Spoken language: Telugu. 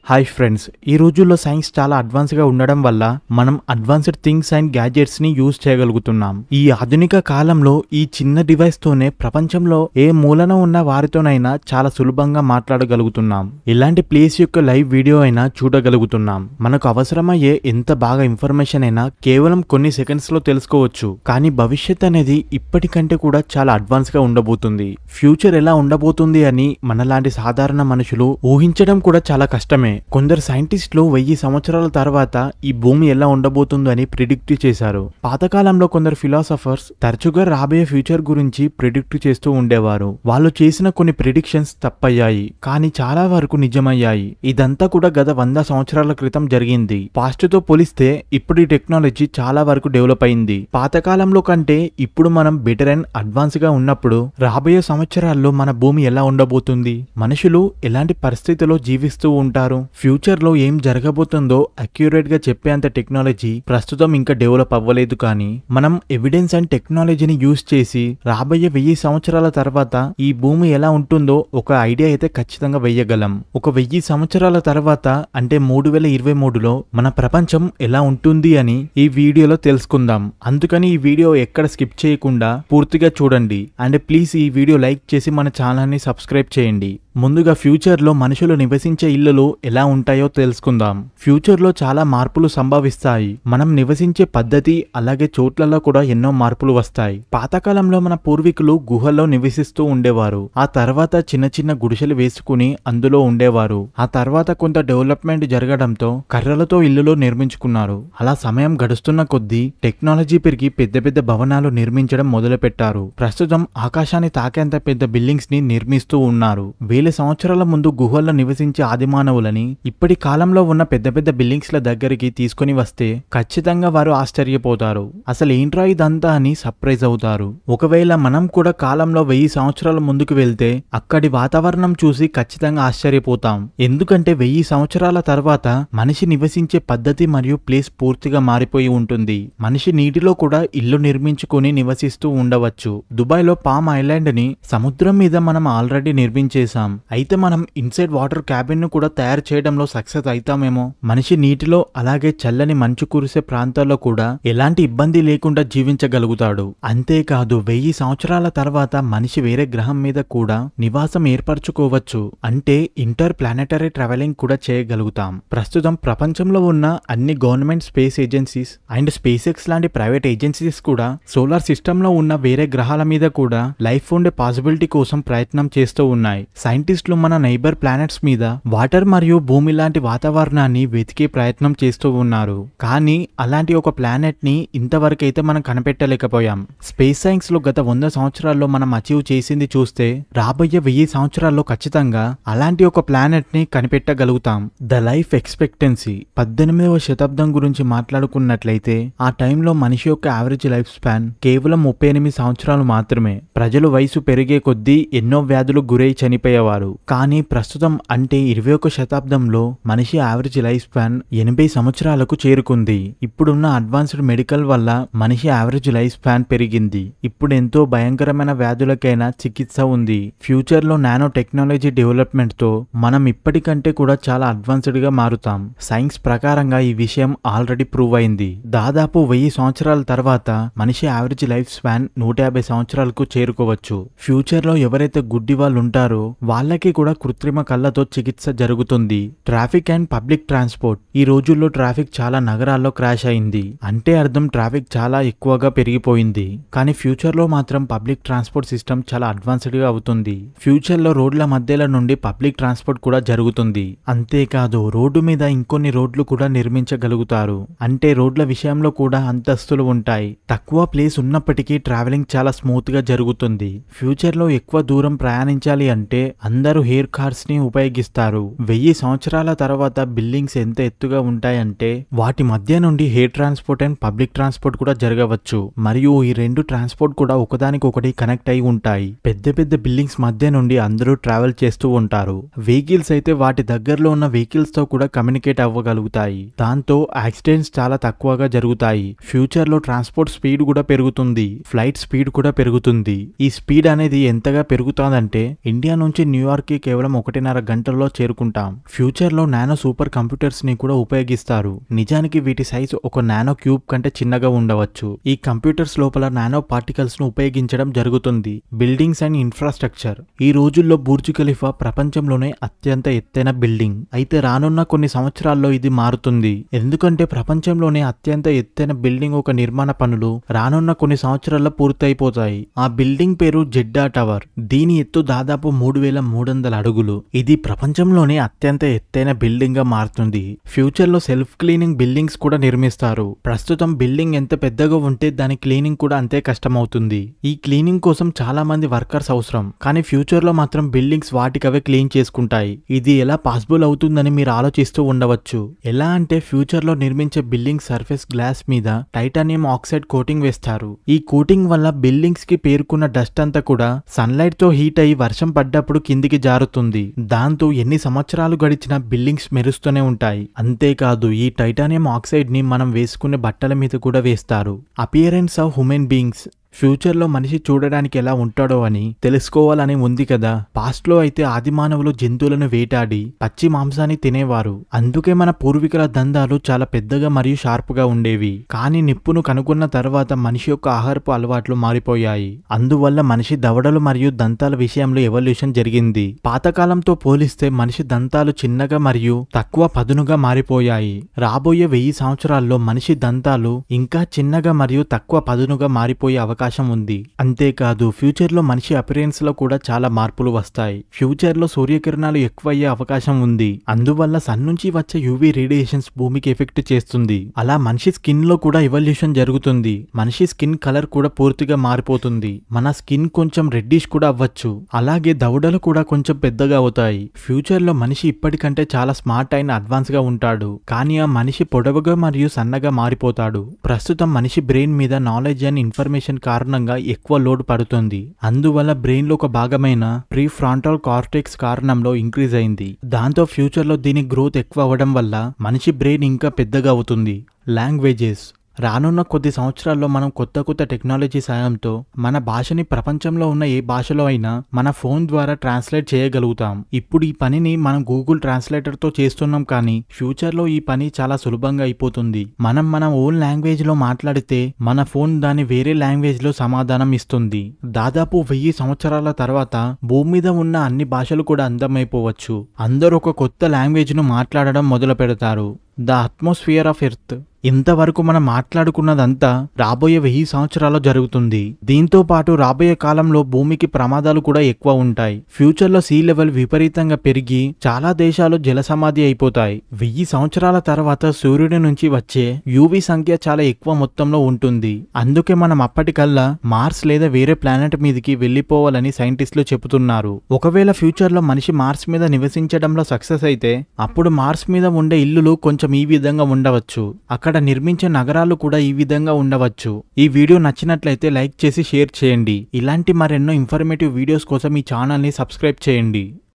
హాయ్ ఫ్రెండ్స్, ఈ రోజుల్లో సైన్స్ చాలా అడ్వాన్స్గా ఉండడం వల్ల మనం అడ్వాన్స్డ్ థింగ్స్ అండ్ గ్యాడ్జెట్స్ని యూజ్ చేయగలుగుతున్నాం. ఈ ఆధునిక కాలంలో ఈ చిన్న డివైస్తోనే ప్రపంచంలో ఏ మూలన ఉన్న వారితోనైనా చాలా సులభంగా మాట్లాడగలుగుతున్నాం. ఇలాంటి ప్లేస్ యొక్క లైవ్ వీడియో అయినా చూడగలుగుతున్నాం. మనకు అవసరమయ్యే ఎంత బాగా ఇన్ఫర్మేషన్ అయినా కేవలం కొన్ని సెకండ్స్లో తెలుసుకోవచ్చు. కానీ భవిష్యత్ అనేది ఇప్పటికంటే కూడా చాలా అడ్వాన్స్గా ఉండబోతుంది. ఫ్యూచర్ ఎలా ఉండబోతుంది అని మనలాంటి సాధారణ మనుషులు ఊహించడం కూడా చాలా కష్టమే. కొందరు సైంటిస్టులు 1000 సంవత్సరాల తర్వాత ఈ భూమి ఎలా ఉండబోతుందో అని ప్రిడిక్ట్ చేశారు. పాతకాలంలో కొందరు ఫిలాసఫర్స్ తరచుగా రాబోయే ఫ్యూచర్ గురించి ప్రిడిక్ట్ చేస్తూ ఉండేవారు. వాళ్ళు చేసిన కొన్ని ప్రిడిక్షన్స్ తప్పయ్యాయి, కానీ చాలా వరకు నిజమయ్యాయి. ఇదంతా కూడా గత 100 సంవత్సరాల క్రితం జరిగింది. పాస్ట్ తో పోలిస్తే ఇప్పుడు ఈ టెక్నాలజీ చాలా వరకు డెవలప్ అయింది. పాతకాలంలో కంటే ఇప్పుడు మనం బెటర్ అండ్ అడ్వాన్స్ గా ఉన్నప్పుడు రాబోయే సంవత్సరాల్లో మన భూమి ఎలా ఉండబోతుంది, మనుషులు ఎలాంటి పరిస్థితుల్లో జీవిస్తూ ఉంటారు, ఫ్యూచర్ లో ఏం జరగబోతుందో అక్యురేట్ గా చెప్పేంత టెక్నాలజీ ప్రస్తుతం ఇంకా డెవలప్ అవ్వలేదు. కానీ మనం ఎవిడెన్స్ అండ్ టెక్నాలజీని యూజ్ చేసి రాబోయే 1000 సంవత్సరాల తర్వాత ఈ భూమి ఎలా ఉంటుందో ఒక ఐడియా అయితే ఖచ్చితంగా వేయగలం. ఒక 1000 సంవత్సరాల తర్వాత అంటే 3023లో మన ప్రపంచం ఎలా ఉంటుంది అని ఈ వీడియోలో తెలుసుకుందాం. అందుకని ఈ వీడియో ఎక్కడ స్కిప్ చేయకుండా పూర్తిగా చూడండి. అండ్ ప్లీజ్ ఈ వీడియో లైక్ చేసి మన ఛానల్ ని సబ్స్క్రైబ్ చేయండి. ముందుగా ఫ్యూచర్ లో మనుషులు నివసించే ఇళ్లలో ఎలా ఉంటాయో తెలుసుకుందాం. ఫ్యూచర్ లో చాలా మార్పులు సంభవిస్తాయి. మనం నివసించే పద్ధతి అలాగే చోట్లలో కూడా ఎన్నో మార్పులు వస్తాయి. పాతకాలంలో మన పూర్వీకులు గుహల్లో నివసిస్తూ ఉండేవారు. ఆ తర్వాత చిన్న చిన్న గుడిసెలు వేసుకుని అందులో ఉండేవారు. ఆ తర్వాత కొంత డెవలప్మెంట్ జరగడంతో కర్రలతో ఇల్లులో నిర్మించుకున్నారు. అలా సమయం గడుస్తున్న కొద్దీ టెక్నాలజీ పెరిగి పెద్ద పెద్ద భవనాలు నిర్మించడం మొదలు పెట్టారు. ప్రస్తుతం ఆకాశాన్ని తాకేంత పెద్ద బిల్డింగ్స్ ని నిర్మిస్తూ ఉన్నారు. 1000 సంవత్సరాల ముందు గుహల్లో నివసించే ఆదిమానవులని ఇప్పటి కాలంలో ఉన్న పెద్ద పెద్ద బిల్డింగ్స్ ల దగ్గరికి తీసుకుని వస్తే ఖచ్చితంగా వారు ఆశ్చర్యపోతారు. అసలు ఏంట్రా ఇదంతా అని సర్ప్రైజ్ అవుతారు. ఒకవేళ మనం కూడా కాలంలో 1000 సంవత్సరాల ముందుకు వెళ్తే అక్కడి వాతావరణం చూసి ఖచ్చితంగా ఆశ్చర్యపోతాం. ఎందుకంటే 1000 సంవత్సరాల తర్వాత మనిషి నివసించే పద్ధతి మరియు ప్లేస్ పూర్తిగా మారిపోయి ఉంటుంది. మనిషి నీటిలో కూడా ఇల్లు నిర్మించుకుని నివసిస్తూ ఉండవచ్చు. దుబాయ్ లో పామ్ ఐలాండ్ ని సముద్రం మీద మనం ఆల్రెడీ నిర్మించేశాం. అయితే మనం ఇన్సైడ్ వాటర్ క్యాబిన్ ను కూడా తయారు చేయడంలో సక్సెస్ అవుతామేమో. మనిషి నీటిలో అలాగే చల్లని మంచు కురిసే ప్రాంతాల్లో కూడా ఎలాంటి ఇబ్బంది లేకుండా జీవించగలుగుతాడు. అంతేకాదు 1000 సంవత్సరాల తర్వాత మనిషి వేరే గ్రహం మీద కూడా నివాసం ఏర్పరచుకోవచ్చు. అంటే ఇంటర్ ప్లానెటరీ ట్రావెలింగ్ కూడా చేయగలుగుతాం. ప్రస్తుతం ప్రపంచంలో ఉన్న అన్ని government space agencies and space X లాంటి ప్రైవేట్ ఏజెన్సీస్ కూడా సోలార్ సిస్టమ్ లో ఉన్న వేరే గ్రహాల మీద కూడా లైఫ్ ఉండే పాసిబిలిటీ కోసం ప్రయత్నం చేస్తూ ఉన్నాయి. సైంటిస్టులు మన నైబర్ ప్లానెట్స్ మీద వాటర్ మరియు భూమి లాంటి వాతావరణాన్ని వెతికే ప్రయత్నం చేస్తూ ఉన్నారు. కానీ అలాంటి ఒక ప్లానెట్ ని ఇంతవరకైతే మనం కనిపెట్టలేకపోయాం. స్పేస్ సైన్స్ లో గత 100 సంవత్సరాల్లో మనం అచీవ్ చేసింది చూస్తే రాబోయే 1000 సంవత్సరాల్లో ఖచ్చితంగా అలాంటి ఒక ప్లానెట్ ని కనిపెట్టగలుగుతాం. ద లైఫ్ ఎక్స్పెక్టెన్సీ 18వ శతాబ్దం గురించి మాట్లాడుకున్నట్లయితే ఆ టైంలో మనిషి యొక్క యావరేజ్ లైఫ్ స్పాన్ కేవలం 38 సంవత్సరాలు మాత్రమే. ప్రజలు వయసు పెరిగే కొద్దీ ఎన్నో వ్యాధులు గురై చనిపోయేవారు. కానీ ప్రస్తుతం అంటే 21వ శతాబ్దంలో మనిషి యావరేజ్ లైఫ్ స్పాన్ 80 సంవత్సరాలకు చేరుకుంది. ఇప్పుడున్న అడ్వాన్స్డ్ మెడికల్ వల్ల మనిషి యావరేజ్ లైఫ్ స్పాన్ పెరిగింది. ఇప్పుడు ఎంతో భయంకరమైన వ్యాధులకైనా చికిత్స ఉంది. ఫ్యూచర్ లో నానో టెక్నాలజీ డెవలప్మెంట్ తో మనం ఇప్పటికంటే కూడా చాలా అడ్వాన్స్డ్ గా మారుతాం. సైన్స్ ప్రకారంగా ఈ విషయం ఆల్రెడీ ప్రూవ్ అయింది. దాదాపు 1000 సంవత్సరాల తర్వాత మనిషి యావరేజ్ లైఫ్ స్పాన్ 150 సంవత్సరాలకు చేరుకోవచ్చు. ఫ్యూచర్ లో ఎవరైతే గుడ్డి వాళ్ళు ఉంటారో వాళ్ళకి కూడా కృత్రిమ కళ్ళతో చికిత్స జరుగుతుంది. ట్రాఫిక్ అండ్ పబ్లిక్ ట్రాన్స్పోర్ట్ ఈ రోజుల్లో ట్రాఫిక్ చాలా నగరాల్లో క్రాష్ అయింది. అంటే అర్థం ట్రాఫిక్ చాలా ఎక్కువగా పెరిగిపోయింది. కానీ ఫ్యూచర్ లో మాత్రం పబ్లిక్ ట్రాన్స్పోర్ట్ సిస్టమ్ చాలా అడ్వాన్స్డ్ గా అవుతుంది. ఫ్యూచర్ లో రోడ్ల మధ్యలో నుండి పబ్లిక్ ట్రాన్స్పోర్ట్ కూడా జరుగుతుంది. అంతేకాదు రోడ్డు మీద ఇంకొన్ని రోడ్లు కూడా నిర్మించగలుగుతారు. అంటే రోడ్ల విషయంలో కూడా అంతస్తులు ఉంటాయి. తక్కువ ప్లేస్ ఉన్నప్పటికీ ట్రావెలింగ్ చాలా స్మూత్ గా జరుగుతుంది. ఫ్యూచర్ లో ఎక్కువ దూరం ప్రయాణించాలి అంటే అందరూ హెయిర్ కార్స్ ని ఉపయోగిస్తారు. 1000 సంవత్సరాల తర్వాత బిల్డింగ్స్ ఎంత ఎత్తుగా ఉంటాయంటే వాటి మధ్య నుండి hair transport and public transport కూడా జరగవచ్చు. మరియు ఈ రెండు ట్రాన్స్పోర్ట్ కూడా ఒకదానికొకటి కనెక్ట్ అయి ఉంటాయి. పెద్ద పెద్ద బిల్డింగ్స్ మధ్య నుండి అందరూ ట్రావెల్ చేస్తూ ఉంటారు. వెహికల్స్ అయితే వాటి దగ్గరలో ఉన్న వెహికల్స్ తో కూడా కమ్యూనికేట్ అవ్వగలుగుతాయి. దాంతో యాక్సిడెంట్స్ చాలా తక్కువగా జరుగుతాయి. ఫ్యూచర్ లో ట్రాన్స్పోర్ట్ స్పీడ్ కూడా పెరుగుతుంది. ఫ్లైట్ స్పీడ్ కూడా పెరుగుతుంది. ఈ స్పీడ్ అనేది ఎంతగా పెరుగుతుందంటే ఇండియా నుంచి న్యూయార్క్ న్యూయార్క్ కి కేవలం 1.5 గంటల్లో చేరుకుంటాం. ఫ్యూచర్ లో నానో సూపర్ కంప్యూటర్స్ ని కూడా ఉపయోగిస్తారు. నిజానికి వీటి సైజు ఒక నానో క్యూబ్ కంటే చిన్నగా ఉండవచ్చు. ఈ కంప్యూటర్స్ లోపల నానో పార్టికల్స్ ను ఉపయోగించడం జరుగుతుంది. Buildings and infrastructure. ఈ రోజుల్లో బుర్జ్ ఖలీఫా ప్రపంచంలోనే అత్యంత ఎత్తైన బిల్డింగ్. అయితే రానున్న కొన్ని సంవత్సరాల్లో ఇది మారుతుంది. ఎందుకంటే ప్రపంచంలోనే అత్యంత ఎత్తైన బిల్డింగ్ ఒక నిర్మాణ పనులు రానున్న కొన్ని సంవత్సరాల్లో పూర్తయిపోతాయి. ఆ బిల్డింగ్ పేరు జెడ్డా టవర్. దీని ఎత్తు దాదాపు 3300 అడుగులు. ఇది ప్రపంచంలోనే అత్యంత ఎత్తైన బిల్డింగ్ గా మారుతుంది. ఫ్యూచర్ లో సెల్ఫ్ క్లీనింగ్ బిల్డింగ్స్ కూడా నిర్మిస్తారు. ప్రస్తుతం బిల్డింగ్ ఎంత పెద్దగా ఉంటే దాని క్లీనింగ్ కూడా అంతే కష్టమవుతుంది. ఈ క్లీనింగ్ కోసం చాలా మంది వర్కర్స్ అవసరం. కానీ ఫ్యూచర్ లో మాత్రం బిల్డింగ్స్ వాటికవే క్లీన్ చేసుకుంటాయి. ఇది ఎలా పాసిబుల్ అవుతుందని మీరు ఆలోచిస్తూ ఉండవచ్చు. ఎలా అంటే ఫ్యూచర్ లో నిర్మించే బిల్డింగ్ సర్ఫేస్ గ్లాస్ మీద టైటానియం ఆక్సైడ్ కోటింగ్ వేస్తారు. ఈ కోటింగ్ వల్ల బిల్డింగ్స్ కి పేరుకున్న డస్ట్ అంతా కూడా సన్లైట్ తో హీట్ అయి వర్షం పడ్డప్పుడు కిందికి జారుతుంది. దాంతో ఎన్ని సంవత్సరాలు గడిచినా బిల్డింగ్స్ మెరుస్తూనే ఉంటాయి. అంతేకాదు ఈ టైటానియం ఆక్సైడ్ ని మనం వేసుకునే బట్టల మీద కూడా వేస్తారు. Appearance of human beings. Future లో మనిషి చూడడానికి ఎలా ఉంటాడో అని తెలుసుకోవాలని ఉంది కదా. పాస్ట్ లో అయితే ఆది మానవులు జంతువులను వేటాడి పచ్చి మాంసాన్ని తినేవారు. అందుకే మన పూర్వీకుల దంతాలు చాలా పెద్దగా మరియు షార్ప్ గా ఉండేవి. కానీ నిప్పును కనుగొన్న తర్వాత మనిషి యొక్క ఆహారపు అలవాట్లు మారిపోయాయి. అందువల్ల మనిషి దవడలు మరియు దంతాల విషయంలో ఎవల్యూషన్ జరిగింది. పాతకాలంతో పోలిస్తే మనిషి దంతాలు చిన్నగా మరియు తక్కువ పదునుగా మారిపోయాయి. రాబోయే 1000 సంవత్సరాల్లో మనిషి దంతాలు ఇంకా చిన్నగా మరియు తక్కువ పదునుగా మారిపోయే అవకాశం ఉంది. అంతేకాదు ఫ్యూచర్ లో మనిషి అపిరెన్స్ లో కూడా చాలా మార్పులు వస్తాయి. ఫ్యూచర్ లో సూర్యకిరణాలు ఎక్కువయ్యే అవకాశం ఉంది. అందువల్ల సన్ నుంచి వచ్చే యూవీ రేడియేషన్స్ భూమికి ఎఫెక్ట్ చేస్తుంది. అలా మనిషి స్కిన్ లో కూడా ఎవల్యూషన్ జరుగుతుంది. మనిషి స్కిన్ కలర్ కూడా పూర్తిగా మారిపోతుంది. మన స్కిన్ కొంచెం రెడ్డిష్ కూడా అవ్వచ్చు. అలాగే దవడలు కూడా కొంచెం పెద్దగా అవుతాయి. ఫ్యూచర్ లో మనిషి ఇప్పటికంటే చాలా స్మార్ట్ అయిన అడ్వాన్స్ గా ఉంటాడు. కానీ ఆ మనిషి పొడవుగా మరియు సన్నగా మారిపోతాడు. ప్రస్తుతం మనిషి బ్రెయిన్ మీద నాలెడ్జ్ అండ్ ఇన్ఫర్మేషన్ కారణంగా ఎక్కువ లోడ్ పడుతుంది. అందువల్ల బ్రెయిన్ లో ఒక భాగమైన ప్రీ ఫ్రాంటల్ కార్టెక్స్ కారణంలో ఇంక్రీజ్ అయింది. దాంతో ఫ్యూచర్ లో దీని గ్రోత్ ఎక్కువ అవ్వడం వల్ల మనిషి బ్రెయిన్ ఇంకా పెద్దగా అవుతుంది. లాంగ్వేజెస్. రానున్న కొద్ది సంవత్సరాల్లో మనం కొత్త టెక్నాలజీ సాయంతో మన భాషని ప్రపంచంలో ఉన్న ఏ భాషలో అయినా మన ఫోన్ ద్వారా ట్రాన్స్లేట్ చేయగలుగుతాం. ఇప్పుడు ఈ పనిని మనం గూగుల్ ట్రాన్స్లేటర్ తో చేస్తున్నాం. కానీ ఫ్యూచర్ లో ఈ పని చాలా సులభంగా అయిపోతుంది. మనం మన ఓన్ లాంగ్వేజ్ లో మాట్లాడితే మన ఫోన్ దాని వేరే లాంగ్వేజ్ లో సమాధానం ఇస్తుంది. దాదాపు 1000 సంవత్సరాల తర్వాత భూమి మీద ఉన్న అన్ని భాషలు కూడా అంతమైపోవచ్చు. అందరూ ఒక కొత్త లాంగ్వేజ్ ను మాట్లాడడం మొదలు పెడతారు. The atmosphere of earth. ఇంతవరకు మనం మాట్లాడుకున్నదంతా రాబోయే 1000 సంవత్సరాల్లో జరుగుతుంది. దీంతో పాటు రాబోయే కాలంలో భూమికి ప్రమాదాలు కూడా ఎక్కువ ఉంటాయి. ఫ్యూచర్ లో సీ లెవెల్ విపరీతంగా పెరిగి చాలా దేశాలు జల సమాధి అయిపోతాయి. 1000 సంవత్సరాల తర్వాత సూర్యుడి నుంచి వచ్చే యూవీ సంఖ్య చాలా ఎక్కువ మొత్తంలో ఉంటుంది. అందుకే మనం అప్పటికల్లా మార్స్ లేదా వేరే ప్లానెట్ మీదకి వెళ్లిపోవాలని సైంటిస్టులు చెబుతున్నారు. ఒకవేళ ఫ్యూచర్ లో మనిషి మార్స్ మీద నివసించడంలో సక్సెస్ అయితే అప్పుడు మార్స్ మీద ఉండే ఇల్లులు కొంచెం ఈ విధంగా ఉండవచ్చు. అక్కడ నిర్మించే నగరాలు కూడా ఈ విధంగా ఉండవచ్చు. ఈ వీడియో నచ్చినట్లయితే లైక్ చేసి షేర్ చేయండి. ఇలాంటి మరెన్నో ఇన్ఫర్మేటివ్ వీడియోస్ కోసం ఈ ఛానల్ ని సబ్స్క్రైబ్ చేయండి.